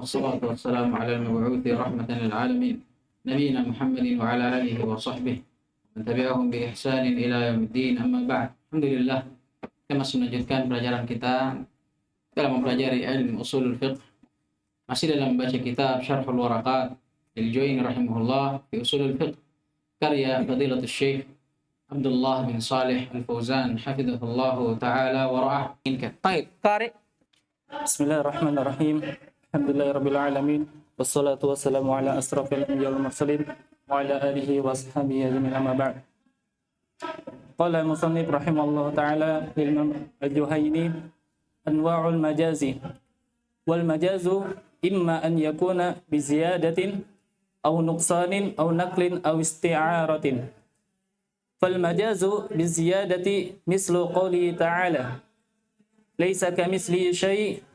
والصلاة والسلام على المبعوث رحمة للعالمين نبينا محمد وعلى آله وصحبه ومن تبعهم بإحسان إلى يوم الدين. Amma ba'd. Alhamdulillah, kita masih melanjutkan pelajaran kita dalam mempelajari ilmu usul fiqh, masih dalam membaca kitab Syarhul Waraqat lil-Juwayni rahimahullah fi usul fiqh karya Fadilatul Syekh Abdullah bin Salih Al-Fauzan hafizahullah ta'ala wa ra'ah. Baik, Tariq. Bismillahirrahmanirrahim. Alhamdulillahirabbil alamin. Wassalatu wassalamu ala asrofil anbiya'i wal mursalin wa ala alihi wa sahbihi ajma'in, amma ba'd. Qala musannif rahimahullah ta'ala Imam Al-Juhayni, anwa'ul majazi. Wal majazu imma an yakuna bi ziyadatin aw nuqsanin aw naqlin aw isti'aratin. Fal majazu bi ziyadati mislu qawli ta'ala laysa kamithlihi syai'.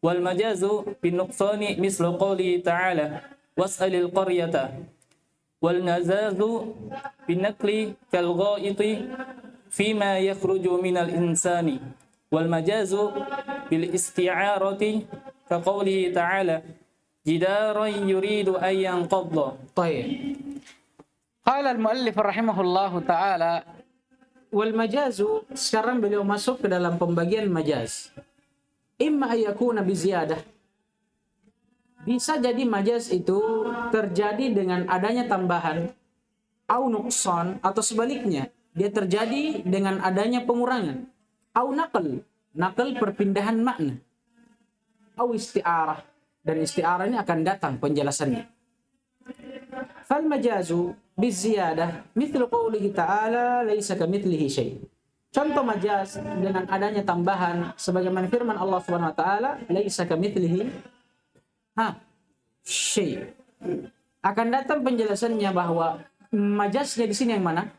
Wal majazu bin nuqsani mislu qawli ta'ala was'alil qaryata. Wal nazazu bin naqli kal ghaiti fima yakhruju minal insani. Wal majazu bil isti'arati ka qawli ta'ala jidaran yuridu an yanqadha. Baik. Qala al-muallif rahimahullahu ta'ala wal majazu, sekarang beliau masuk ke dalam pembagian majaz. Imma ayakuna biziyadah, bisa jadi majaz itu terjadi dengan adanya tambahan, au nuqsan, atau sebaliknya dia terjadi dengan adanya pengurangan, au naql, naql perpindahan makna, au isti'arah, dan isti'arah ini akan datang penjelasannya. Fal majazu biziyadah mithlu qawlihi ta'ala laysa kamithlihi syai'. Contoh majaz dengan adanya tambahan sebagaimana firman Allah Subhanahu wa taala laisa kamitslihi syai'. Akan datang penjelasannya bahwa majaznya di sini yang mana?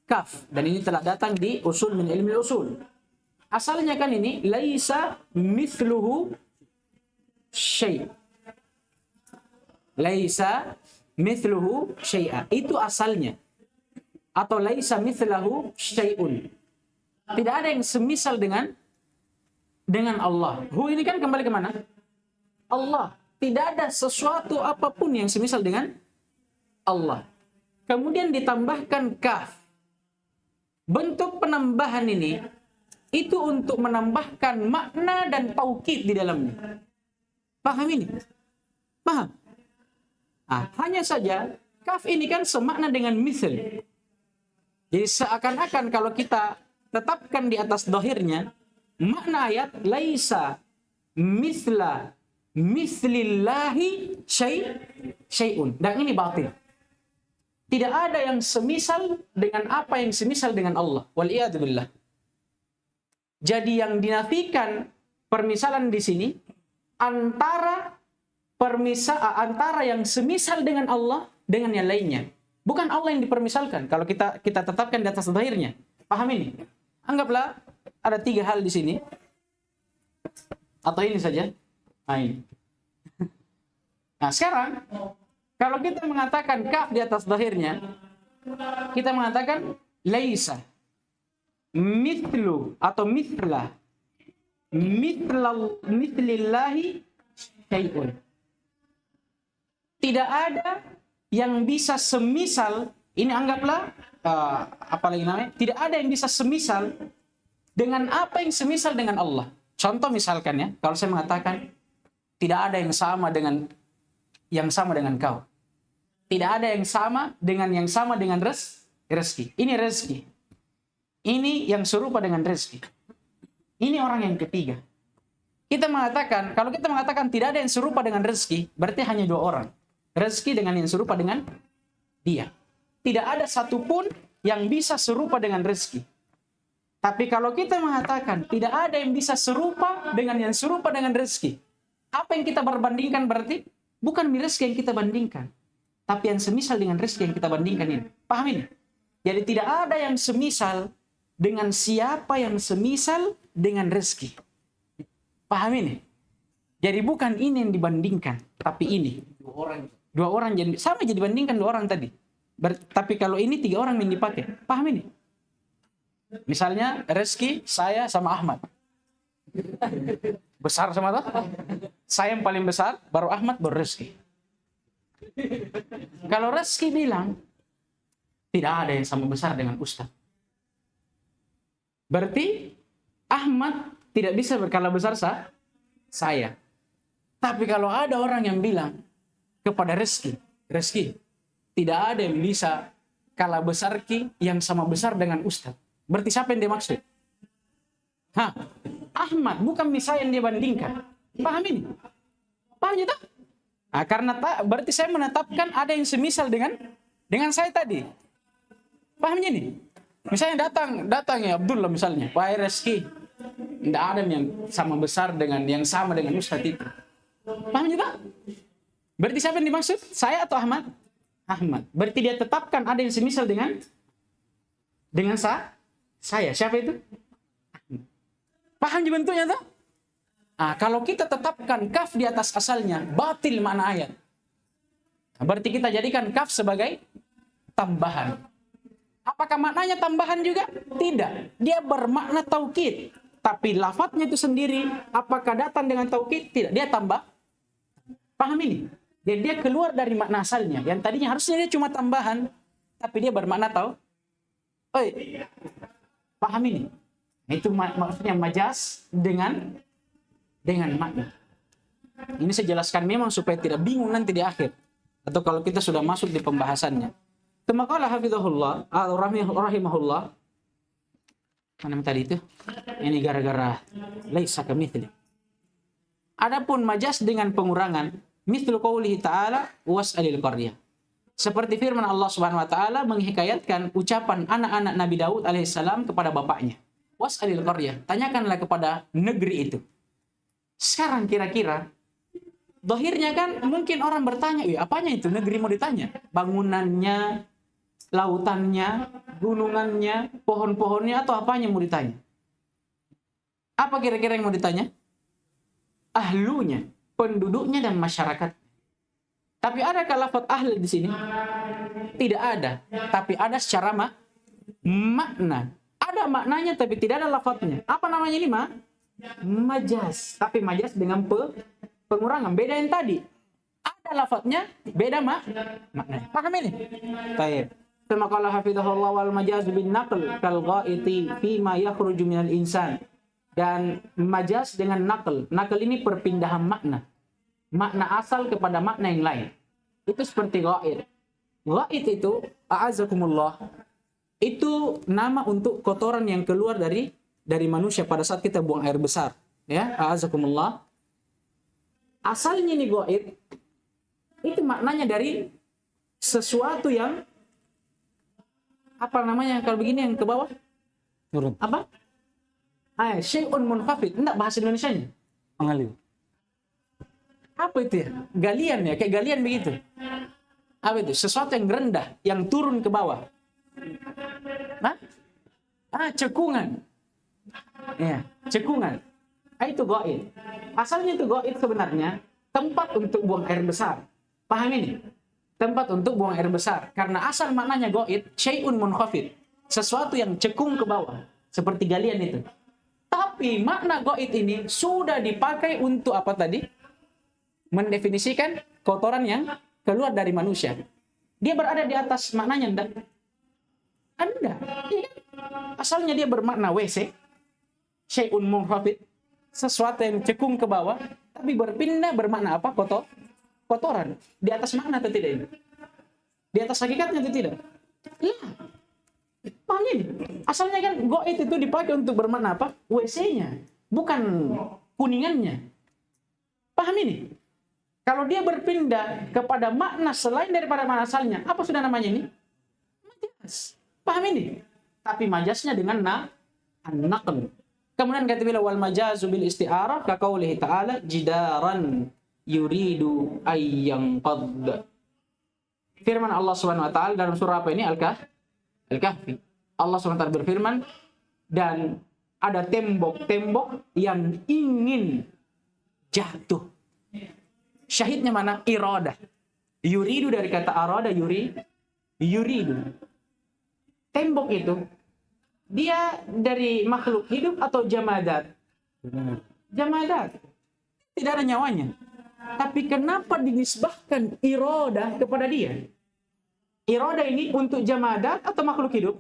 Kaf, dan ini telah datang di usul min ilmi usul. Asalnya kan ini laisa mithluhu syai'. Laisa mithluhu syai'a. Itu asalnya. Atau laisa mithlahu syai'un. Tidak ada yang semisal dengan Allah. Hu ini kan kembali ke mana? Allah. Tidak ada sesuatu apapun yang semisal dengan Allah. Kemudian ditambahkan kaf. Bentuk penambahan ini itu untuk menambahkan makna dan taukid di dalamnya. Paham ini? Paham? Hanya saja kaf ini kan semakna dengan misl. Jadi seakan-akan kalau kita tetapkan di atas dohirnya, makna ayat laisa mithla mithlillahi syai'un. Dan ini batil. Tidak ada yang semisal dengan apa yang semisal dengan Allah. Wal'iyadzubillah. Jadi yang dinafikan permisalan di sini antara yang semisal dengan Allah dengan yang lainnya. Bukan Allah yang dipermisalkan. Kalau kita tetapkan di atas dohirnya. Paham ini? Anggaplah ada 3 hal di sini. Atau ini saja. Ini. Nah sekarang, kalau kita mengatakan kaf di atas dohirnya, kita mengatakan laisa mithlu atau mithlillahi syai'un. Tidak ada yang bisa semisal, ini anggaplah apalagi namanya, tidak ada yang bisa semisal dengan apa yang semisal dengan Allah. Contoh misalkan ya, kalau saya mengatakan tidak ada yang sama dengan kau. Tidak ada yang sama dengan rezeki. Ini rezeki. Ini yang serupa dengan rezeki. Ini orang yang ketiga. Kalau kita mengatakan tidak ada yang serupa dengan rezeki, berarti hanya 2 orang. Rezeki dengan yang serupa dengan dia. Tidak ada satupun yang bisa serupa dengan rezeki. Tapi kalau kita mengatakan tidak ada yang bisa serupa dengan yang serupa dengan rezeki, apa yang kita berbandingkan berarti? Bukan rezeki yang kita bandingkan, tapi yang semisal dengan rezeki yang kita bandingkan ini. Paham ini? Jadi tidak ada yang semisal dengan siapa yang semisal dengan rezeki. Paham ini? Jadi bukan ini yang dibandingkan, tapi ini. 2 orang jadi sama, jadi bandingkan 2 orang tadi. Tapi kalau ini 3 orang yang dipakai. Paham ini? Misalnya rezeki saya sama Ahmad. Besar sama toh? Saya yang paling besar, baru Ahmad, baru Rizky. Kalau Rizky bilang, tidak ada yang sama besar dengan Ustaz. Berarti Ahmad tidak bisa berkala besar saya. Tapi kalau ada orang yang bilang kepada Rizky, tidak ada yang bisa kalah besar yang sama besar dengan Ustaz. Berarti siapa yang dia maksud? Ahmad, bukan misalnya yang dia bandingkan. Paham ini? Paham itu? Nah, karena berarti saya menetapkan ada yang semisal dengan saya tadi. Paham ini? Misalnya datang ya Abdullah misalnya, Pak Rizky, tidak ada yang sama besar dengan yang sama dengan Ustaz itu. Paham itu? Berarti siapa yang dimaksud? Saya atau Ahmad? Ahmad. Berarti dia tetapkan ada yang semisal dengan saya. Siapa itu? Paham bentuknya tuh? Kalau kita tetapkan kaf di atas asalnya, batil makna ayat. Berarti kita jadikan kaf sebagai tambahan. Apakah maknanya tambahan juga? Tidak. Dia bermakna taukid. Tapi lafadznya itu sendiri, apakah datang dengan taukid? Tidak. Dia tambah. Paham ini? Jadi dia keluar dari makna asalnya. Yang tadinya harusnya dia cuma tambahan. Tapi dia bermakna paham ini? Itu maksudnya majaz dengan makna. Ini saya jelaskan memang supaya tidak bingung nanti di akhir. Atau kalau kita sudah masuk di pembahasannya. Maka hafizahullah, rahimahullah. Mana tadi itu? Ini gara-gara laisa kamitsli. Adapun majaz dengan pengurangan, mithlu qoulihi ta'ala was'alil qaryah. Seperti firman Allah Subhanahu wa taala menghikayatkan ucapan anak-anak Nabi Daud alaihissalam kepada bapaknya. Was'alil qaryah, tanyakanlah kepada negeri itu. Sekarang kira-kira zahirnya kan mungkin orang bertanya, apanya itu negeri mau ditanya? Bangunannya, lautannya, gunungannya, pohon-pohonnya, atau apanya mau ditanya? Apa kira-kira yang mau ditanya? Ahlunya, penduduknya dan masyarakat. Tapi adakah lafaz ahli di sini? Tidak ada. Tapi ada secara makna. Ada maknanya tapi tidak ada lafaznya. Apa namanya ini, majaz. Tapi majaz dengan pengurangan. Beda yang tadi. Ada lafaznya, beda maknanya. Paham ini? Baik. Kama qala hafizahullah wal majaz bin naql kal ghaiti fi ma yakhruju minal insan. Dan majaz dengan naql. Naql ini perpindahan makna. Makna asal kepada makna yang lain. Itu seperti ghaid. Ghaid itu a'azakumullah. Itu nama untuk kotoran yang keluar dari manusia pada saat kita buang air besar. Ya, a'azakumullah. Asalnya ini ghaid itu maknanya dari sesuatu yang apa namanya kalau begini yang ke bawah? Turun. Apa? Syai'un munkhafid. Enggak bahasa Indonesianya. Mengalir. Apa itu ya? Galian ya, kayak galian begitu. Apa itu? Sesuatu yang rendah, yang turun ke bawah. Cekungan. Ya, cekungan. Itu ghaid. Asalnya itu ghaid sebenarnya tempat untuk buang air besar. Paham ini? Tempat untuk buang air besar. Karena asal maknanya ghaid, syai'un munkhafid. Sesuatu yang cekung ke bawah. Seperti galian itu. Tapi makna ghaid ini sudah dipakai untuk apa tadi? Mendefinisikan kotoran yang keluar dari manusia. Dia berada di atas maknanya enggak? Anda. Iya. Asalnya dia bermakna WC. Syai'un munkhafid. Sesuatu yang cekung ke bawah. Tapi berpindah bermakna apa? Kotoran. Di atas makna atau tidak ini? Di atas hakikatnya atau tidak? Iya. Paham ini? Asalnya kan ghaid itu dipakai untuk bermakna apa? WC-nya. Bukan kuningannya. Paham ini? Kalau dia berpindah kepada makna selain daripada makna asalnya, apa sudah namanya ini? Majaz. Paham ini? Tapi majaznya dengan an-naql. Kemudian kata bila wal majazu bil isti'arah ka qaulihi ta'ala jidaran yuridu ayyang qad. Firman Allah Subhanahu wa taala dalam surah apa ini? Al-Kahfi. Allah Subhanahu wa taala berfirman, dan ada tembok-tembok yang ingin jatuh. Syahidnya mana? Iradah. Yuridu dari kata arada yuridu. Tembok itu dia dari makhluk hidup atau jamadat? Jamadat. Tidak ada nyawanya. Tapi kenapa dinisbahkan iroda kepada dia? Iroda ini untuk jamadat atau makhluk hidup?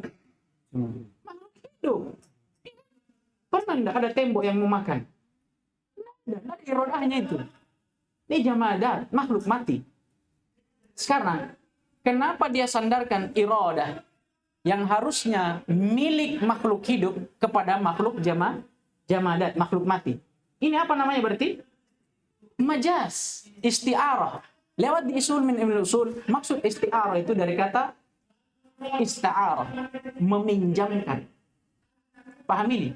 Makhluk hidup. Pernah enggak ada tembok yang memakan? Tidak ada irodahnya itu. Ini jamadat, makhluk mati. Sekarang, kenapa dia sandarkan irodah yang harusnya milik makhluk hidup kepada makhluk jamadat, makhluk mati? Ini apa namanya berarti? Majaz, isti'arah. Lewat di usul min ilmu usul, maksud isti'arah itu dari kata ista'arah, meminjamkan. Paham ini?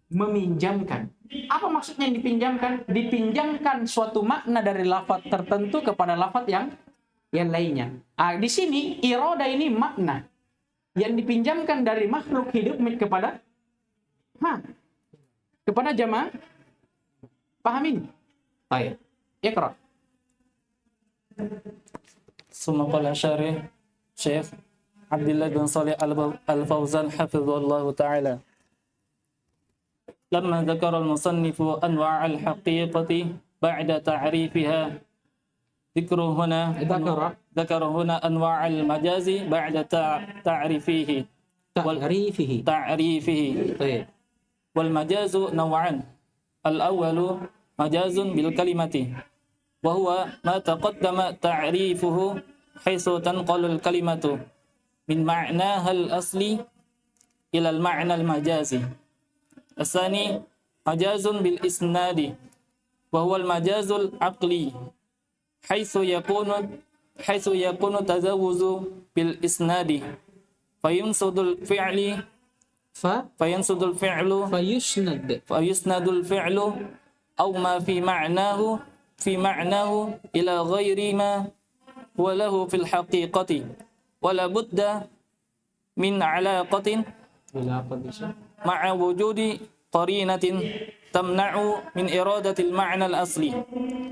Meminjamkan. Apa maksudnya yang dipinjamkan? Dipinjamkan suatu makna dari lafaz tertentu kepada lafaz yang lainnya. Di sini iroda ini makna yang dipinjamkan dari makhluk hidup kepada jamaah. Paham ini? Baik. Iqra. ثم قال الشارح شيخ عبد الله بن صالح الفوزان حفظه الله تعالى لما ذكر المصنف أنواع الحقيقة بعد تعريفها ذكر هنا أنواع المجاز بعد تعريفه طيب. والمجاز نوعان الأول مجاز بالكلمة وهو ما تقدم تعريفه حيث تنقل الكلمة من معناها الأصلي إلى المعنى المجازي. الثاني مجاز بالإسناد وهو المجاز العقلي حيث يكون تجاوز بالإسناد فينسد الفعل أو ما في معناه إلى غير ما هو له في الحقيقة ولا بد من علاقة مع وجود قرينة تمنع من إرادة المعنى الأصلي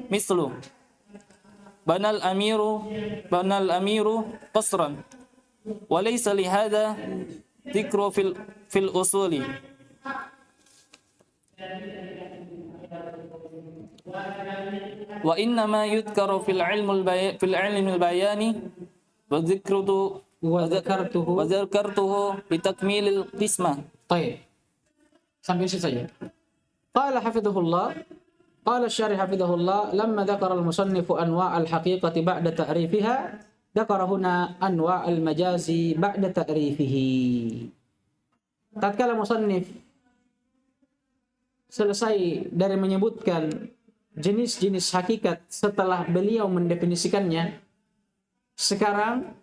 مثل بنى الأمير قصرا وليس لهذا ذكر في الأصول وإنما يذكر في العلم البياني وذكرته لتكميل القسمة. طيب. Sampai situ saja. قال حفظه الله قال الشارح حفظه الله لما ذكر المصنف أنواع الحقيقة بعد تعريفها ذكر هنا أنواع المجاز بعد تعريفه. Tatkala musannif selesai dari menyebutkan jenis-jenis hakikat setelah beliau mendefinisikannya, sekarang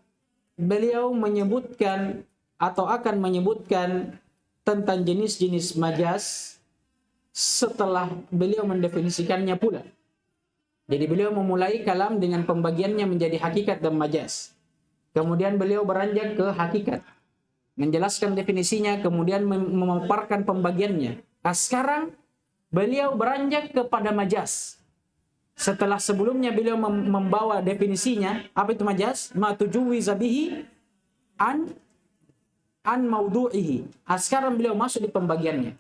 beliau menyebutkan atau akan menyebutkan tentang jenis-jenis majaz setelah beliau mendefinisikannya pula. Jadi beliau memulai kalam dengan pembagiannya menjadi hakikat dan majaz. Kemudian beliau beranjak ke hakikat, menjelaskan definisinya, kemudian memaparkan pembagiannya. Nah, sekarang beliau beranjak kepada majaz. Setelah sebelumnya beliau membawa definisinya, apa itu majaz? Ma tujuwiza bihi an maudu'ihi. Sekarang beliau masuk di pembagiannya.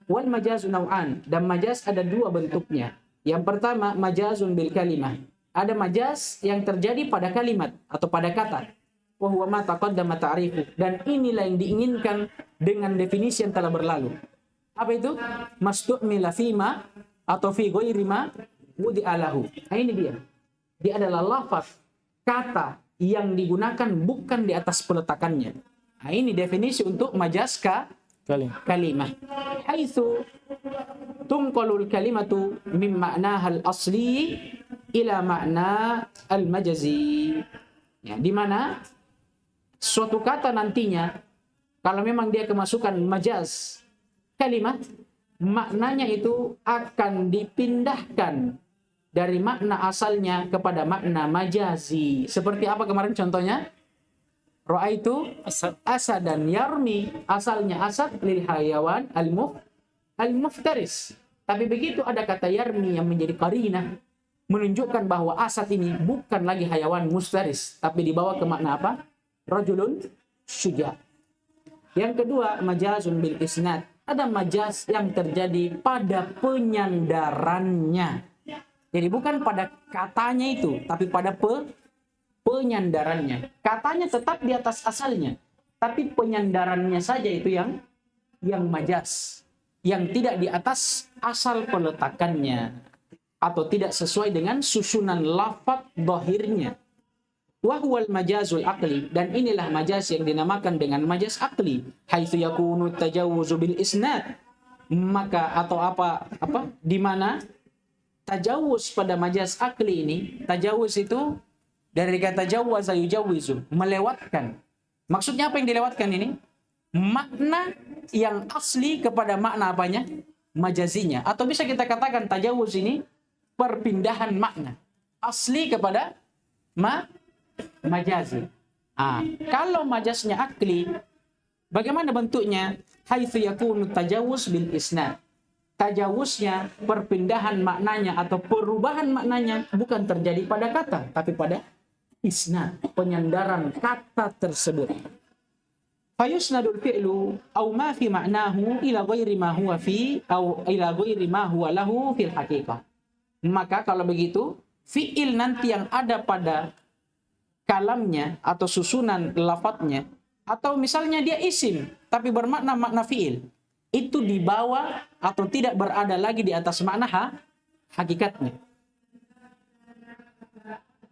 Wal majazu naw'an, dan majaz ada dua bentuknya. Yang pertama majazun bil kalimah. Ada majaz yang terjadi pada kalimat atau pada kata. Wa huwa ma taqaddama ta'rifu, dan inilah yang diinginkan dengan definisi yang telah berlalu. Apa itu? Mastu'mila fima atau fi ghairi ma wudi'alahu. Nah, ini dia. Dia adalah lafaz kata yang digunakan bukan di atas peletakannya. Nah, ini definisi untuk majaz kalimah. Haitsu tunqalul kalimatu min ma'naha al-asli ila ma'na al-majazi. Ya, di mana suatu kata nantinya kalau memang dia kemasukan majaz kalimat, maknanya itu akan dipindahkan dari makna asalnya kepada makna majazi. Seperti apa kemarin contohnya? Ra'aitu asadan yarmi, asalnya asad lil hayawan al-muftaris. Tapi begitu ada kata yarmi yang menjadi qarinah, menunjukkan bahwa asad ini bukan lagi hayawan muftaris, tapi dibawa ke makna apa? Rajulun syuja. Yang kedua, majazun bil isnad. ada majaz yang terjadi pada penyandarannya. Jadi bukan pada katanya itu, tapi pada penyandarannya. Katanya tetap di atas asalnya, tapi penyandarannya saja itu yang majaz, yang tidak di atas asal peletakannya atau tidak sesuai dengan susunan lafaz zahirnya. Wa huwal majazul aqli, dan inilah majaz yang dinamakan dengan majaz aqli, haitsu yakunu tajawuzu bil isnad, maka atau apa di mana tajawuz pada majaz aqli ini, tajawuz itu dari kata jawaza yujawizu, melewatkan. Maksudnya apa yang dilewatkan ini? Makna yang asli kepada makna apanya? Majazinya. Atau bisa kita katakan tajawuz ini perpindahan makna asli kepada majazi. Kalau majaznya akli, bagaimana bentuknya? Haitsu yakunu tajawuz bil isnad. Tajawuznya, perpindahan maknanya atau perubahan maknanya bukan terjadi pada kata, tapi pada isnad, penyandaran kata tersebut. Fayusnadul fi'lu aw ma fi ma'nahu ila ghairi ma huwa fi aw ila ghairi ma huwa lahu fil haqiqah. Maka kalau begitu, fi'il nanti yang ada pada kalamnya atau susunan lafadznya, atau misalnya dia isim tapi bermakna makna fi'il, itu dibawa atau tidak berada lagi di atas makna hakikatnya.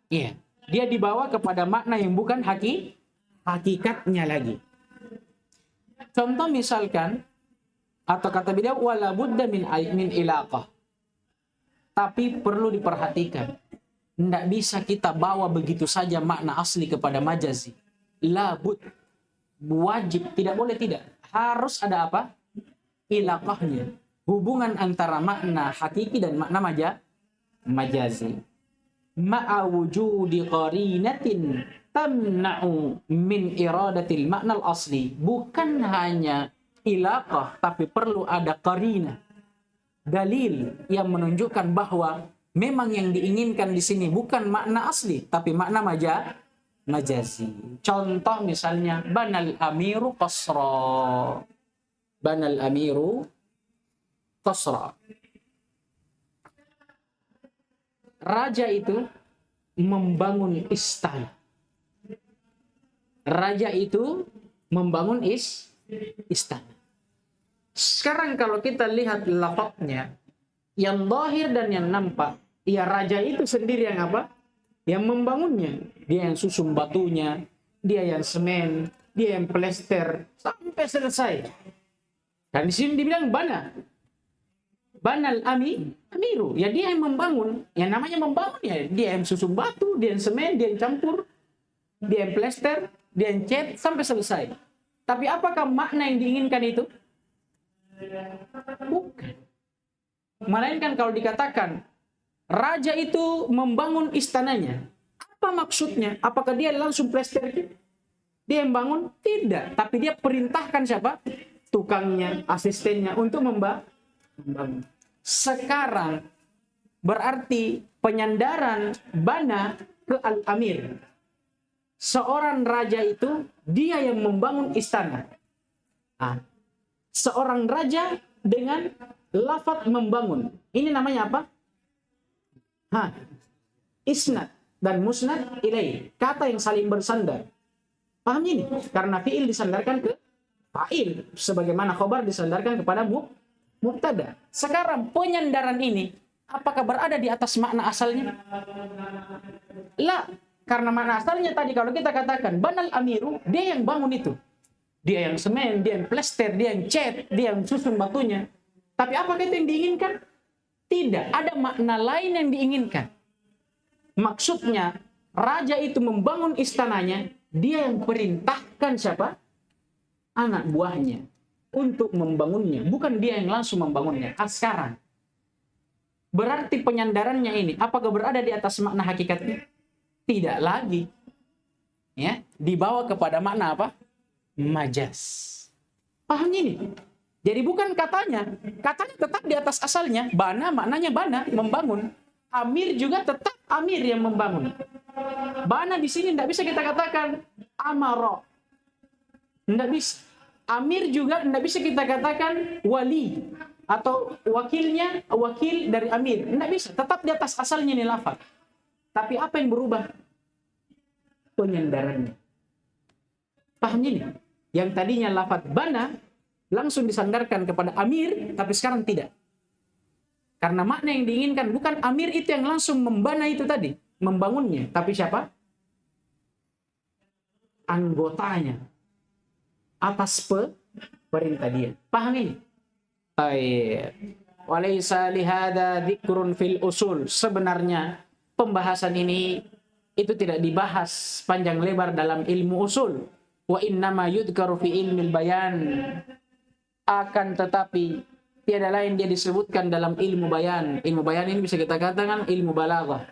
Iya, dia dibawa kepada makna yang bukan hakikatnya lagi. Contoh misalkan, atau kata beliau wala budda min ilaqah. Tapi perlu diperhatikan, tidak bisa kita bawa begitu saja makna asli kepada majazi. Labud, wajib, tidak boleh tidak. Harus ada apa? Ilaqahnya. Hubungan antara makna hakiki dan makna majazi. Ma'a wujudi qarinatin tamna'u min iradatil makna al-asli. Bukan hanya ilaqah, tapi perlu ada qarinah, dalil yang menunjukkan bahwa memang yang diinginkan di sini bukan makna asli, tapi makna majazi. Contoh misalnya, banal amiru qasra. Banal amiru qasra. Raja itu membangun istana. Raja itu membangun istana. Sekarang kalau kita lihat lafadznya, yang zahir dan yang nampak, ya raja itu sendiri yang apa? Yang membangunnya. Dia yang susun batunya, dia yang semen, dia yang plester sampai selesai. Dan di sini dibilang bana. Banal amiru, ya dia yang membangun. Yang namanya membangun ya, dia yang susun batu, dia yang semen, dia yang campur, dia yang plester, dia yang cat sampai selesai. Tapi apakah makna yang diinginkan itu? Bukan. Melainkan kalau dikatakan raja itu membangun istananya, apa maksudnya? Apakah dia langsung plester itu? Dia yang bangun? Tidak. Tapi dia perintahkan siapa? Tukangnya, asistennya untuk membangun. Sekarang berarti penyandaran bana ke al-amir. Seorang raja itu dia yang membangun istana. Seorang raja dengan lafaz membangun. Ini namanya apa? Isnad dan musnad ilaih. Kata yang saling bersandar. Paham ini? Karena fi'il disandarkan ke fa'il. Sebagaimana khobar disandarkan kepada mubtada. Sekarang penyandaran ini apakah berada di atas makna asalnya? La, karena makna asalnya tadi kalau kita katakan banal amiru, dia yang bangun itu. Dia yang semen, dia yang plester, dia yang cat, dia yang susun batunya. Tapi apakah itu yang diinginkan? Tidak, ada makna lain yang diinginkan. Maksudnya raja itu membangun istananya, dia yang perintahkan siapa? Anak buahnya untuk membangunnya, bukan dia yang langsung membangunnya. Sekarang berarti penyandarannya ini apakah berada di atas makna hakikatnya? Tidak lagi. Ya, dibawa kepada makna apa? Majaz. Paham ini? Jadi bukan katanya tetap di atas asalnya. Bana maknanya bana, membangun. Amir juga tetap amir yang membangun. Bana di sini tidak bisa kita katakan amaro. Tidak bisa. Amir juga tidak bisa kita katakan wali atau wakilnya wakil dari amir. Tidak bisa, tetap di atas asalnya nih lafaz. Tapi apa yang berubah? Penyandarannya. Paham ini? Yang tadinya lafaz bana langsung disandarkan kepada amir, tapi sekarang tidak. Karena makna yang diinginkan bukan amir itu yang langsung membana itu tadi, membangunnya, tapi siapa? Anggotanya atas perintah dia. Paham ini? Baik. Walaysa lihada dzikrun fil usul. Sebenarnya pembahasan ini itu tidak dibahas panjang lebar dalam ilmu usul. Wa innama yudhkaru fi ilmil bayan. Akan tetapi tiada lain dia disebutkan dalam ilmu bayan. Ilmu bayan ini bisa kita katakan ilmu balaghah.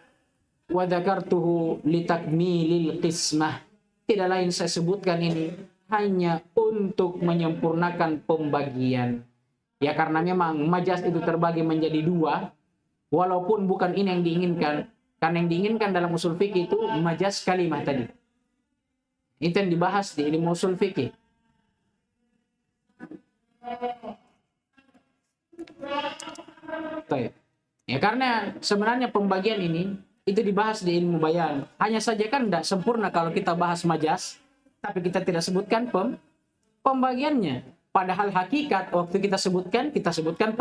Wa dzakartuhu litakmilil qismah. Tidak lain saya sebutkan ini hanya untuk menyempurnakan pembagian. Ya karena memang majaz itu terbagi menjadi dua, walaupun bukan ini yang diinginkan. Karena yang diinginkan dalam usul fikih itu majaz kalimah tadi. Itu yang dibahas di ilmu usul fikih. Ya karena sebenarnya pembagian ini itu dibahas di ilmu bayan. Hanya saja kan tidak sempurna kalau kita bahas majaz, tapi kita tidak sebutkan pembagiannya. Padahal hakikat waktu kita sebutkan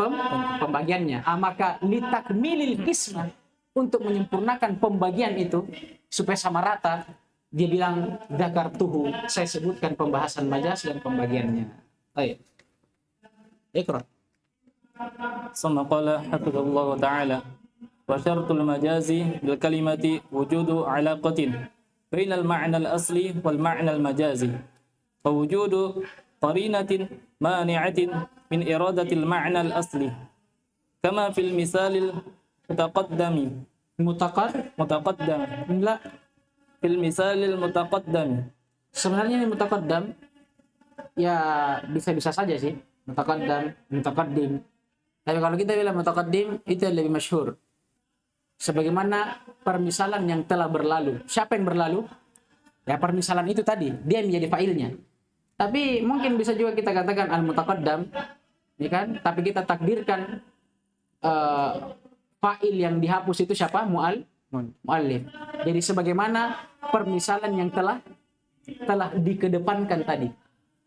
pembagiannya. Maka litakmilil qismah, untuk menyempurnakan pembagian itu supaya sama rata, dia bilang dzakartuhu, saya sebutkan pembahasan majaz dan pembagiannya. Baik. Iqra. ثم قال حفظه الله تعالى وشرط المجاز بالكلمة وجود علاقة بين المعنى الأصلي والمعنى المجازي ووجود قرينة مانعة من إرادة المعنى الأصلي كما في المثال المتقدم متقدم لا في المثال المتقدم. Sebenarnya ini mutaqaddam ya bisa-bisa saja sih, mutaqaddim. Tapi kalau kita bilang mutaqaddim itu yang lebih masyhur. Sebagaimana permisalan yang telah berlalu. Siapa yang berlalu? Ya permisalan itu tadi, dia yang menjadi fa'ilnya. Tapi mungkin bisa juga kita katakan al-mutaqaddam, ya kan? Tapi kita takdirkan fa'il yang dihapus itu siapa? Mu'allif. Jadi sebagaimana permisalan yang telah dikedepankan tadi.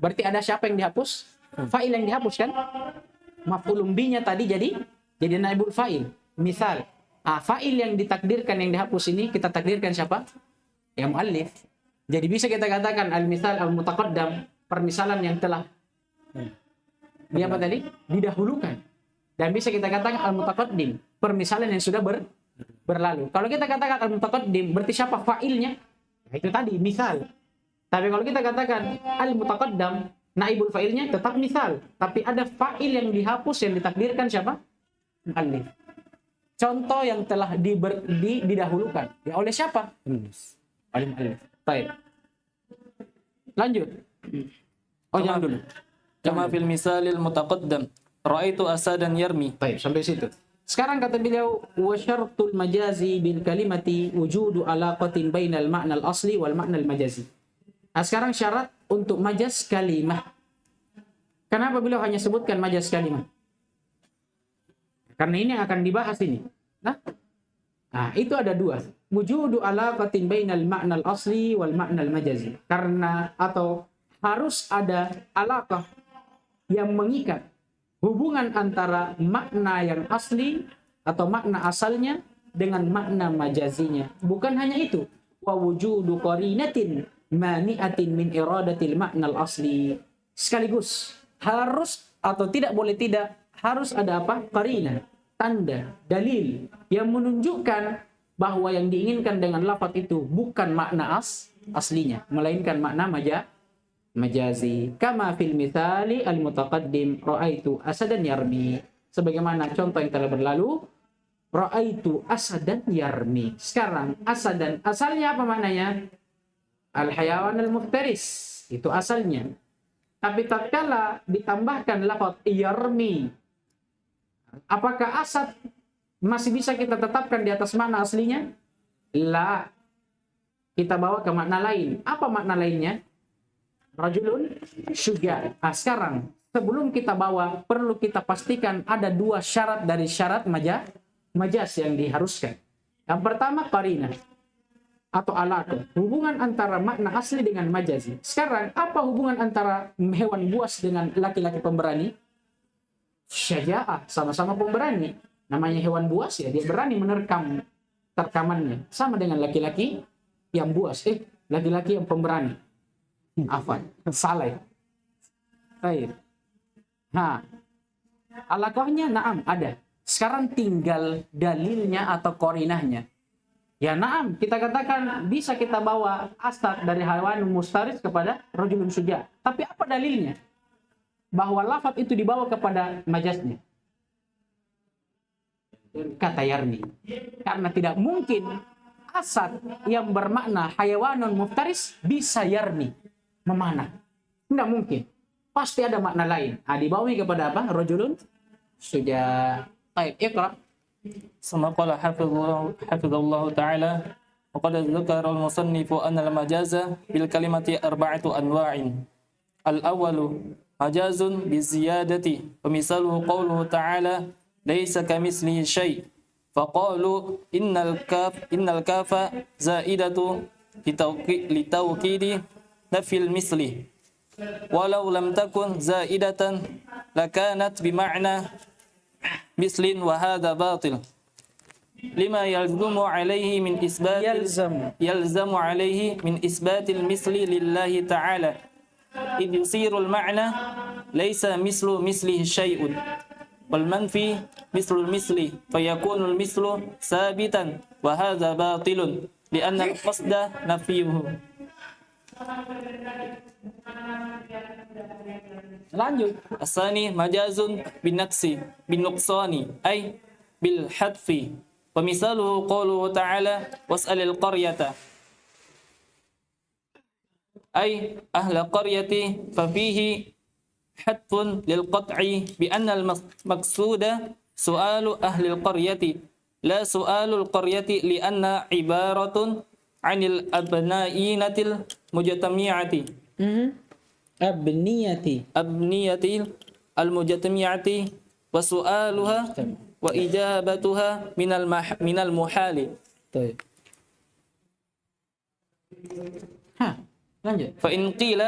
Berarti ada siapa yang dihapus? Fa'il yang dihapus kan? Maf'ulun bihi-nya tadi jadi naibul fa'il. Misal, fa'il yang ditakdirkan yang dihapus ini kita takdirkan siapa? Ya mu'allif. Jadi bisa kita katakan al-misal al-mutaqaddam, permisalan yang telah dia apa tadi? Didahulukan. Dan bisa kita katakan al-mutaqaddim, permisalan yang sudah berlalu. Kalau kita katakan al-mutaqaddim, berarti siapa fa'ilnya? Ya, itu tadi, misal. Tapi kalau kita katakan al-mutaqaddam, naibul fa'ilnya tetap misal. Tapi ada fa'il yang dihapus yang ditakdirkan siapa? Mu'allif. Contoh yang telah didahulukan. Ya oleh siapa? Oleh mu'allif. Baik. Lanjut. Oh jangan dulu. Kama fil misalil mutaqaddam ra'aitu asadan yarmi. Baik, sampai situ. Sekarang kata beliau wa syartul majazi bil kalimati wujudu alaqatin bainal ma'nal asli wal ma'nal majazi. Nah, sekarang syarat untuk majaz kalimah. Kenapa beliau hanya sebutkan majaz kalimah? Karena ini yang akan dibahas ini. Nah, itu ada dua. Wujudu alaqatin bainal ma'nal asli wal ma'nal majazi. Karena atau harus ada alaqah yang mengikat hubungan antara makna yang asli atau makna asalnya dengan makna majazinya. Bukan hanya itu. Wa wujudu qarinatin mani'atin min iradatil ma'nal asli. Sekaligus harus atau tidak boleh tidak harus ada apa? Qarinah, tanda, dalil yang menunjukkan bahwa yang diinginkan dengan lafaz itu bukan makna aslinya, melainkan makna majazi. Kama fil mithali al-mutaqaddim ra'aitu asadan yarmi. Sebagaimana contoh yang telah berlalu, ra'aitu asadan yarmi. Sekarang asadan asalnya apa maknanya? Al-hayawan al-muftaris, itu asalnya. Tapi tatkala ditambahkan lafaz yarmi, apakah asad masih bisa kita tetapkan di atas makna aslinya? La. Kita bawa ke makna lain. Apa makna lainnya? rajulun syuja. Nah, sekarang sebelum kita bawa, perlu kita pastikan ada 2 syarat dari syarat majaz yang diharuskan. Yang pertama qarinah atau alaqah, hubungan antara makna asli dengan majazi. Sekarang apa hubungan antara hewan buas dengan laki-laki pemberani? Syaja'ah, sama-sama pemberani. Namanya hewan buas ya, dia berani menerkam terkamannya. Sama dengan laki-laki yang buas, laki-laki yang pemberani. Afwan, salah ya. Baik. Nah, alaqahnya na'am ada. Sekarang tinggal dalilnya atau korinahnya. Ya na'am, kita katakan bisa kita bawa asal dari hayawan mustaris kepada rajulun syuja. Tapi apa dalilnya? Bahwa lafaz itu dibawa kepada majaznya. Kata Yarni. Karena tidak mungkin asad yang bermakna hayawanun muftaris bisa Yarni memanah. Tidak mungkin. Pasti ada makna lain. Dibawahi kepada apa? Rajulun syuja. Baik, iqra. ثم قال حفظ الله تعالى وقد ذكر المصنف أن المجاز بالكلمة 4 أنواع. الأول مجاز بالزيادة ومثاله قوله تعالى ليس كمثله شيء فقالوا إن الكاف زائدة لتوكيد نفي المثل ولو لم تكن زائدة لكانت بمعنى مثل وهذا باطل لما يلزم عليه من إثبات يلزم عليه من إثبات المثل لله تعالى إذ يصير المعنى ليس مثله شيء والمنفي مثل المثل فيكون المثل ثابتا وهذا باطل لأن القصد نفيه. Lanjut. الثاني مجاز بالنقصان أي بالحذف ومثاله قوله تعالى واسأل القرية أي أهل قرية ففيه حذف للقطع بأن المقصود سؤال أهل القرية لا سؤال القرية لأن عبارة عن الأبنائينة المجتمعة أبنية المجتمعة وسؤالها وإجابتها من المحال. طيب. lanjut. فإن قيل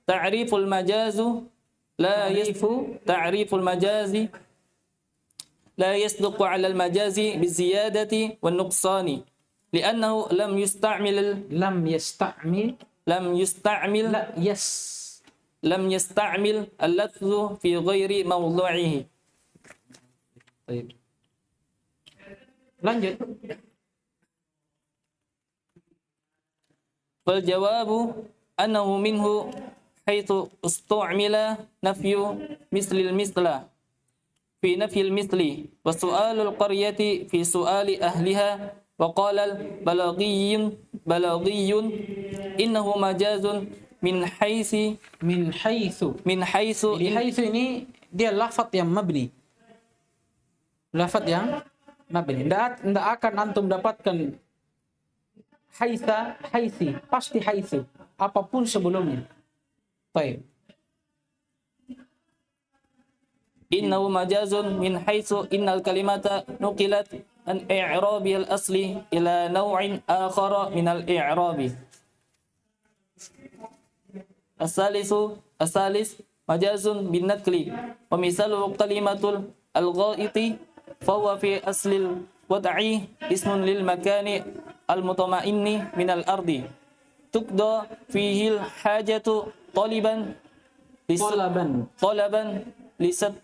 تعريف المجاز لا يصدق على المجاز بالزيادة والنقصان لأنه لم يستعمل اللفظ في غير موضعه. طيب. lanjut. فالجواب أنه منه حيث استعمل نفي مثل المثل في نفي المثل وسؤال القرية في سؤال أهلها وقال البلاغي إنه مجاز من حيث ini dia lafaz yang mabni. Lafaz yang mabni. Tidak akan antum dapatkan haitsi, pasti haitsi, apapun sebelumnya. Baik. إنه مجاز من حيث إن الكلمة نقلت عن إعرابها الأصلي إلى نوع آخر من الإعراب. الثالث مجاز بالنقل ومثاله كلمة الغائط فهو في أصل الوضع اسم للمكان المطمئن من الأرض تقضى فيه الحاجة طلبا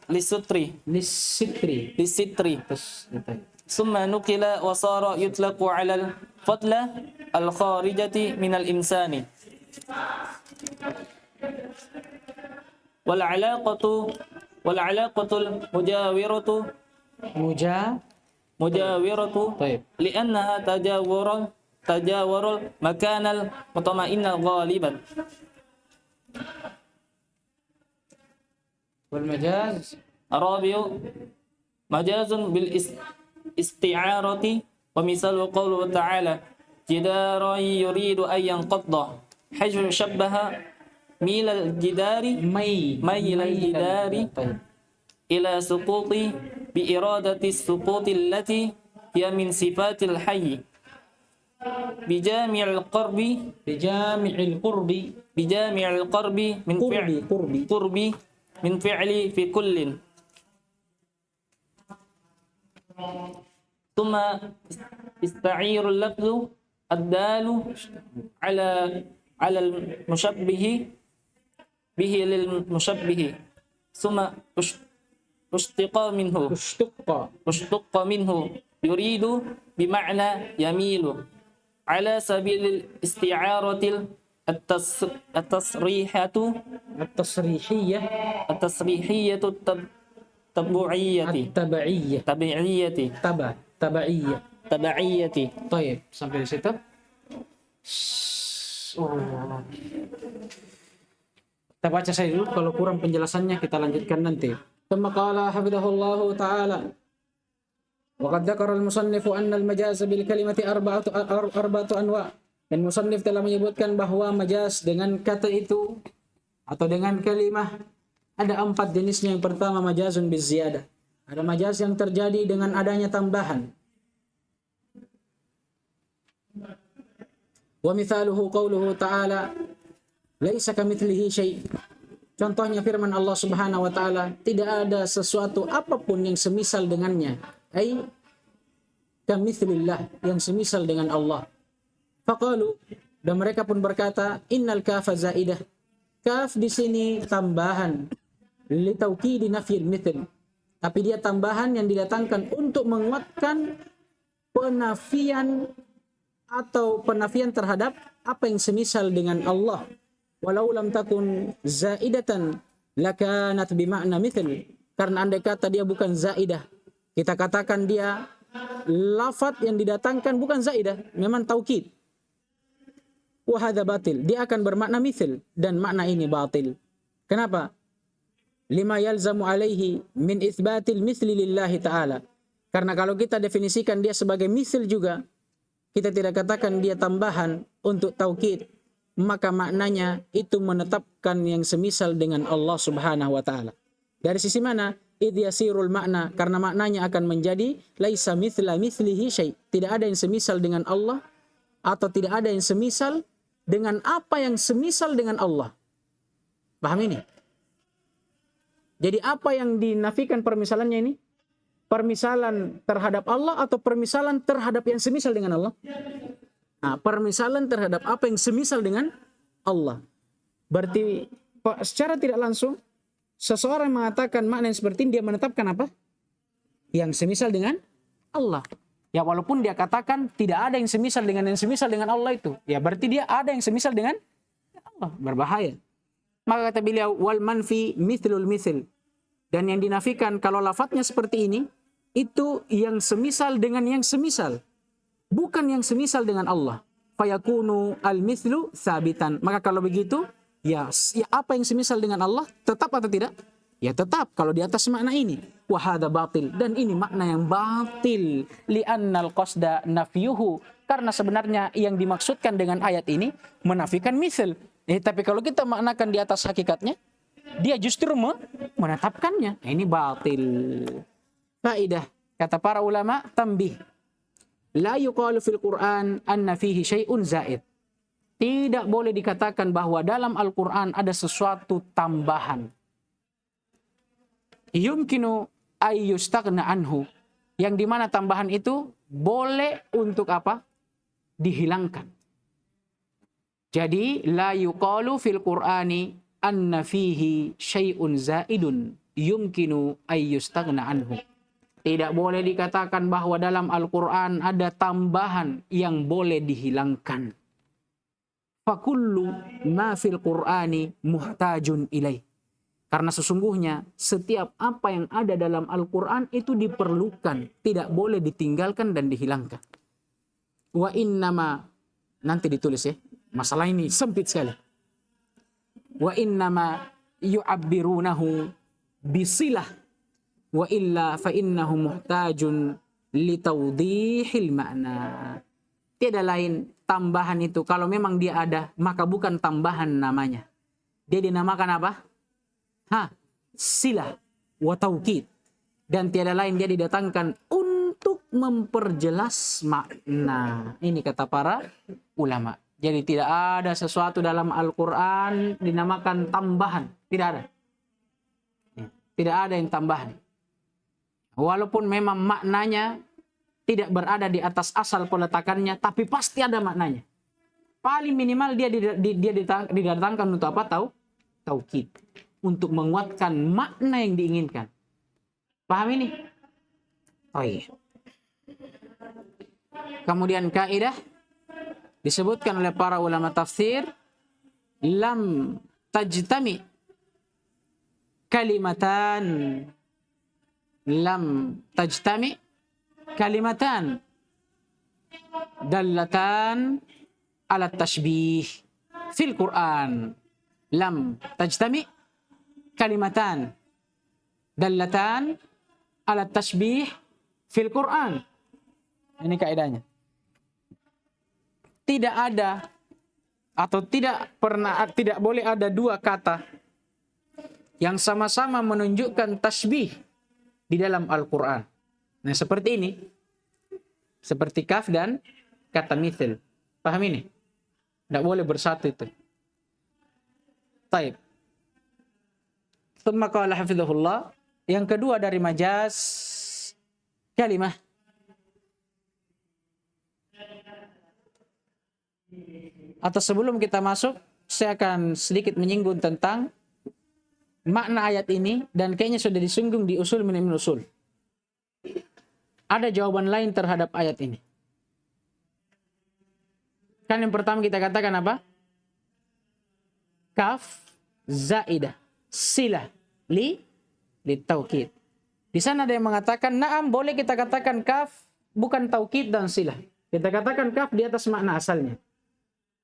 للستر ثم نقل وصار يطلق على الفتلة الخارجة من الإنسان. والعلاقة المجاورة طيب. لأنها تجاور مكان المطمئن غالبا. والمجاز الرابع مجاز بالاستعارة ومثال قوله تعالى جدارا يريد أن ينقض حيث شبه milal jidari mailal jidari ila suquti bi iradati suquti allati hiya min sifatil hayy bijami'il qurbi min qurbi min fi'li fi kullin thumma ista'iru al-lafzu ad-dalu ala al-mushabbihi bihi lil mushabbihi thumma ushtiqa minhu yuridu bima'na yamilu ala sabil isti'aratil at-tasrihiyatu tabi'iyyati. Baik, sampai di situ. Kita baca saya dulu, kalau kurang penjelasannya kita lanjutkan nanti. Thumma qala hafidhahullahu ta'ala wa qad dzakara al-musannif anna al-majaz bil kalimati arba'atu anwa'. Dan musannif telah menyebutkan bahwa majaz dengan kata itu atau dengan kalimah ada 4 jenisnya. Yang pertama majazun biziyadah. Ada majaz yang terjadi dengan adanya tambahan. Wa mithaluhu qawluhu ta'ala laisa kamitslihi syai'. Contohnya firman Allah Subhanahu wa taala, tidak ada sesuatu apapun yang semisal dengannya. Ai kamitslillah, yang semisal dengan Allah. Faqalu, dan mereka pun berkata, innal kafa zaidah. Kaf di sini tambahan li taukidi nafyil mithl. Tapi dia tambahan yang didatangkan untuk menguatkan penafian atau penafian terhadap apa yang semisal dengan Allah. Walau lam takun zaidatan lakanat bimakna mithl. Karena andai kata dia bukan zaidah, kita katakan dia lafaz yang didatangkan bukan zaidah, memang taukid. Wa hadza batil, dia akan bermakna mithl, dan makna ini batil. Kenapa? Lima yalzamu alaihi min itsbatil mithli lillahi ta'ala. Karena kalau kita definisikan dia sebagai mithl juga, kita tidak katakan dia tambahan untuk taukid, maka maknanya itu menetapkan yang semisal dengan Allah Subhanahu wa taala. Dari sisi mana? Idh yasirul makna, karena maknanya akan menjadi laisa mithla mithlihi syai'. Tidak ada yang semisal dengan Allah atau tidak ada yang semisal dengan apa yang semisal dengan Allah. Paham ini? Jadi apa yang dinafikan permisalannya ini? Permisalan terhadap Allah atau permisalan terhadap yang semisal dengan Allah? Nah, permisalan terhadap apa yang semisal dengan Allah. Berarti secara tidak langsung seseorang mengatakan makna yang seperti ini, dia menetapkan apa? Yang semisal dengan Allah. Ya walaupun dia katakan tidak ada yang semisal dengan Allah itu. Ya berarti dia ada yang semisal dengan Allah. Berbahaya. Maka kata beliau, wal manfi mithlul mithl. Dan yang dinafikan kalau lafadznya seperti ini, itu yang semisal dengan yang semisal. Bukan yang semisal dengan Allah. Fayakunu al-mithlu sabitan. Maka kalau begitu, ya apa yang semisal dengan Allah, tetap atau tidak? Ya tetap, kalau di atas makna ini. Wahada batil. Dan ini makna yang batil. Li'annal qasda nafyuhu. Karena sebenarnya yang dimaksudkan dengan ayat ini, menafikan mithl. Tapi kalau kita maknakan di atas hakikatnya, dia justru menetapkannya. Ini batil. Faidah. Kata para ulama, tambih. La yuqalu fil Qur'an anna fihi syai'un zaid. Tidak boleh dikatakan bahwa dalam Al-Quran ada sesuatu tambahan. Yumkinu ayyustagna anhu. Yang dimana tambahan itu boleh untuk apa? Dihilangkan. Jadi, la yuqalu fil Qur'ani anna fihi syai'un zaidun. Yumkinu ayyustagna anhu. Tidak boleh dikatakan bahwa dalam Al-Quran ada tambahan yang boleh dihilangkan. Fakullu ma fil Qur'ani muhtajun ilaih. Karena sesungguhnya setiap apa yang ada dalam Al-Quran itu diperlukan. Tidak boleh ditinggalkan dan dihilangkan. Wa innama, nanti ditulis ya. Masalah ini sempit sekali. Wa innama yu'abbirunahu bisilah. Wa illa fa innahu muhtajun litawdihil ma'na. Tiada lain tambahan itu. Kalau memang dia ada, maka bukan tambahan namanya. dia dinamakan apa? Silah wa taukid. Dan tiada lain dia didatangkan untuk memperjelas makna. Ini kata para ulama. Jadi tidak ada sesuatu dalam Al-Quran dinamakan tambahan. Tidak ada. Tidak ada yang tambahan. Walaupun memang maknanya tidak berada di atas asal peletakannya, tapi pasti ada maknanya. Paling minimal dia didatangkan untuk apa? Taukid. Untuk menguatkan makna yang diinginkan. Paham ini? Oh iya. Kemudian kaidah disebutkan oleh para ulama tafsir, lam tajtami kalimatan, lam tajtami kalimatan dallatan ala tashbih fil Quran. Lam tajtami kalimatan dallatan ala tashbih fil Quran. Ini kaidahnya. Tidak ada atau tidak boleh ada dua kata yang sama-sama menunjukkan tasbih di dalam Al-Quran. Nah, seperti ini. Seperti kaf dan kata mithil. Paham ini? Tidak boleh bersatu itu. Taib. Thumma qala hafidhahullah. Yang kedua dari majaz kalimah. Atau sebelum kita masuk, saya akan sedikit menyinggung tentang makna ayat ini, dan kayaknya sudah disinggung di usul min usul. Ada jawaban lain terhadap ayat ini. Kan yang pertama kita katakan apa? Kaf zaidah silah li taukid. Di sana ada yang mengatakan, naam, boleh kita katakan kaf bukan taukid dan silah. Kita katakan kaf di atas makna asalnya.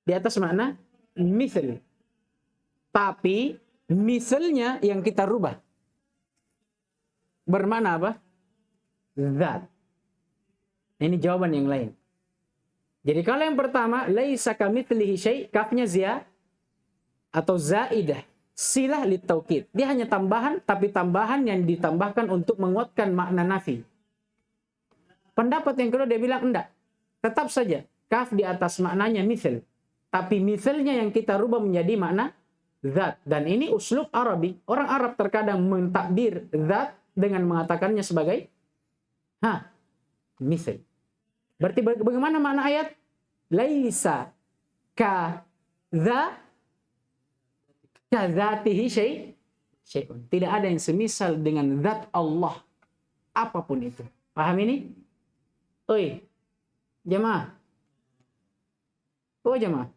Di atas makna mithl. Tapi mithlnya yang kita rubah. Bermakna apa? Zat. Ini jawaban yang lain. Jadi kalau yang pertama, laisa kamitslihi syai', kafnya zia atau zaidah. Silah li taukid. Dia hanya tambahan, tapi tambahan yang ditambahkan untuk menguatkan makna nafi. Pendapat yang kedua dia bilang enggak. Tetap saja kaf di atas maknanya mithl. Tapi mithlnya yang kita rubah menjadi makna zat. Dan ini uslub Arabi. Orang Arab terkadang mentakdir zat dengan mengatakannya sebagai mithl. Berarti bagaimana makna ayat? Laisa ka za kadzatihi syai'un. Tidak ada yang semisal dengan zat Allah apapun itu. Paham ini? Oi, jemaah. Oh jemaah.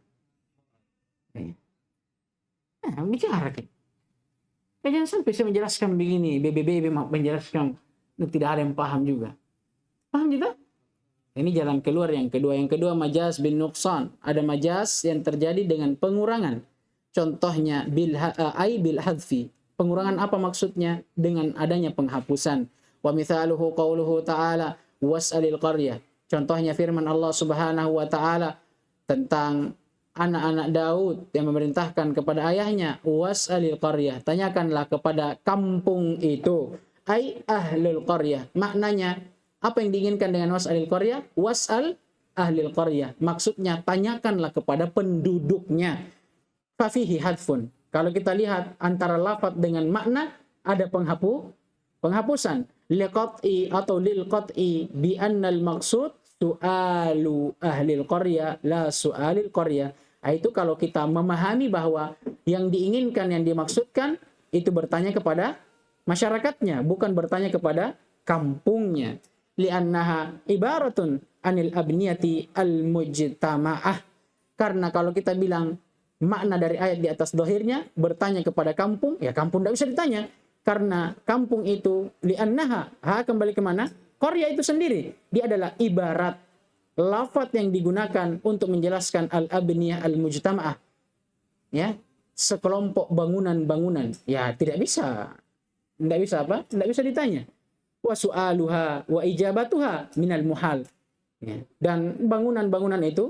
Bicara kan. Jangan sampai saya menjelaskan begini, BBB menjelaskan tidak ada yang paham juga. Paham juga? Ini jalan keluar yang kedua. Yang kedua majaz bin nuqsan. Ada majaz yang terjadi dengan pengurangan. Contohnya bil hadfi. Pengurangan apa maksudnya? Dengan adanya penghapusan. Wa mithaluhu qauluhu ta'ala was'alil qaryah. Contohnya firman Allah Subhanahu wa taala tentang anak-anak Daud yang memerintahkan kepada ayahnya, was'alil qaryah. Tanyakanlah kepada kampung itu. Ai ahlul qaryah. Maknanya apa yang diinginkan dengan was'alil qaryah? Was'al ahlil qaryah. Maksudnya tanyakanlah kepada penduduknya. Fafihi hadfun. Kalau kita lihat antara lafaz dengan makna ada penghapusan. Liqat'i atau lil qat'i bi annal maqsud su'alu ahlil qaryah la su'alil qaryah. Itu kalau kita memahami bahwa yang diinginkan, yang dimaksudkan itu bertanya kepada masyarakatnya, bukan bertanya kepada kampungnya. Li'annaha ibaratun anil abniyati al-mujtama'ah. Karena kalau kita bilang makna dari ayat di atas dohirnya bertanya kepada kampung, ya kampung tidak bisa ditanya. Karena kampung itu li'annaha, kembali kemana? Qarya itu sendiri. Dia adalah ibarat. Lafaz yang digunakan untuk menjelaskan al-abniyah al-mujtama'ah. Ya, sekelompok bangunan-bangunan. Ya, tidak bisa. Tidak bisa apa? Tidak bisa ditanya. Wa su'aluha wa ijabatuha minal muhal. Ya. Dan bangunan-bangunan itu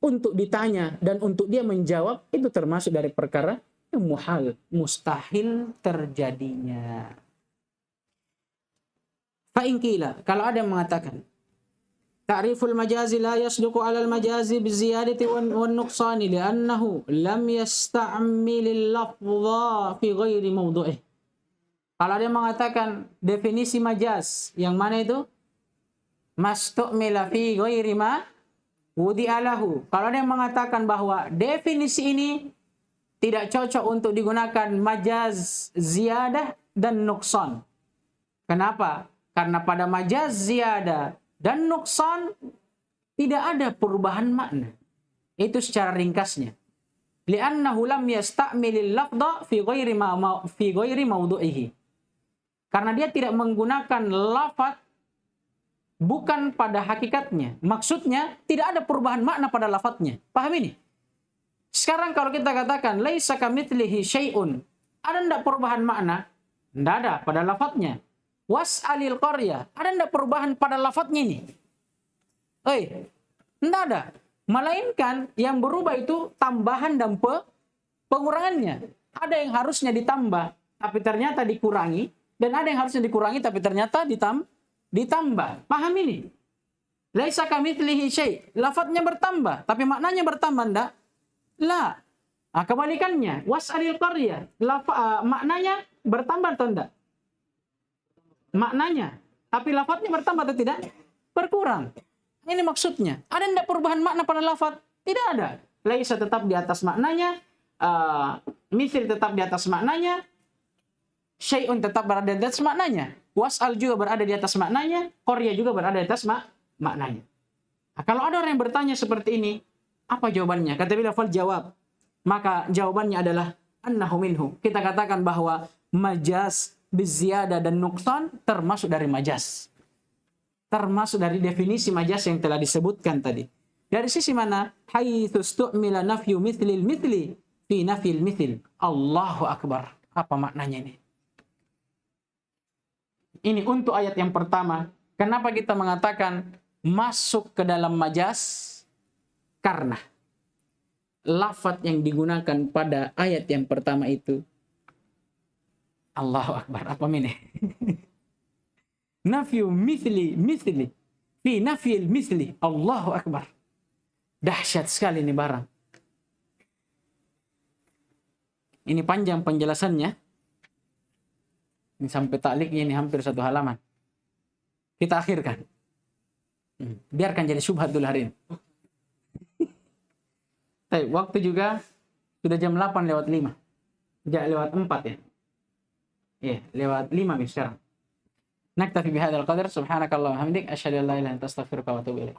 untuk ditanya dan untuk dia menjawab itu termasuk dari perkara muhal, mustahil terjadinya. Fa'in qila, kalau ada yang mengatakan ta'riful majazi la yasduqu 'ala al-majazi biziyadati wan nuqsani li'annahu lam yasta'mil al-lafdha fi ghairi mawdu'ih. Kalau ada yang mengatakan definisi majaz yang mana itu mastu'mila fi ghairi ma wudi'a lahu. Kalau ada yang mengatakan bahwa definisi ini tidak cocok untuk digunakan majaz ziyadah dan nuqsan. Kenapa? Karena pada majaz ziyadah dan nuqsan tidak ada perubahan makna. Itu secara ringkasnya. Li'annahu lam yasta'milil lafdha fi ghairi mawdu'ihi. Karena dia tidak menggunakan lafaz bukan pada hakikatnya. Maksudnya tidak ada perubahan makna pada lafaznya. Paham ini? Sekarang kalau kita katakan laisa kamitslihi syai'un, ada enggak perubahan makna? Enggak ada pada lafaznya. Was'alil qaryah, ada enggak perubahan pada lafaznya ini? Enggak ada. Melainkan yang berubah itu tambahan dan pengurangannya. Ada yang harusnya ditambah tapi ternyata dikurangi, dan ada yang harusnya dikurangi tapi ternyata ditambah. Paham ini? Laisa kamitslihi syai', lafaznya bertambah tapi maknanya bertambah enggak? La. Kebalikannya, was'alil qaryah, maknanya bertambah atau enggak? Maknanya, tapi lafaznya bertambah atau tidak? Berkurang. Ini maksudnya. Ada enggak perubahan makna pada lafaz? Tidak ada. Laisa tetap di atas maknanya, mithl tetap di atas maknanya, syai'un tetap berada di atas maknanya, was'al juga berada di atas maknanya, qaryah juga berada di atas maknanya. Nah, kalau ada orang yang bertanya seperti ini, apa jawabannya? Kata beliau fal jawab. Maka jawabannya adalah annahu minhu. Kita katakan bahwa majaz biziyadah dan nuqsan termasuk dari majaz. Termasuk dari definisi majaz yang telah disebutkan tadi. Dari sisi mana? Haitsu stu'mila nafyu mithlil mithli fi nafyil mithl. Allahu akbar. Apa maknanya ini? Ini untuk ayat yang pertama. Kenapa kita mengatakan masuk ke dalam majaz? Karena lafaz yang digunakan pada ayat yang pertama itu Allahu akbar. Apa ini? Nafyu mithli fi nafyil mithli. Allahu akbar. Dahsyat sekali ini barang. Ini panjang penjelasannya. Ini sampai takliknya ini hampir 1 halaman. Kita akhirkan. Biarkan jadi syubhat dulu hari ini. Waktu juga sudah jam 8:05. Jangan lewat 4 ya. Ya, lewat 5 nih sekarang. Naktafi bihadzal qadar. Subhanakallahumma hamdik asyhadu an la ilaha illa anta astaghfiruka wa atubu ilaik.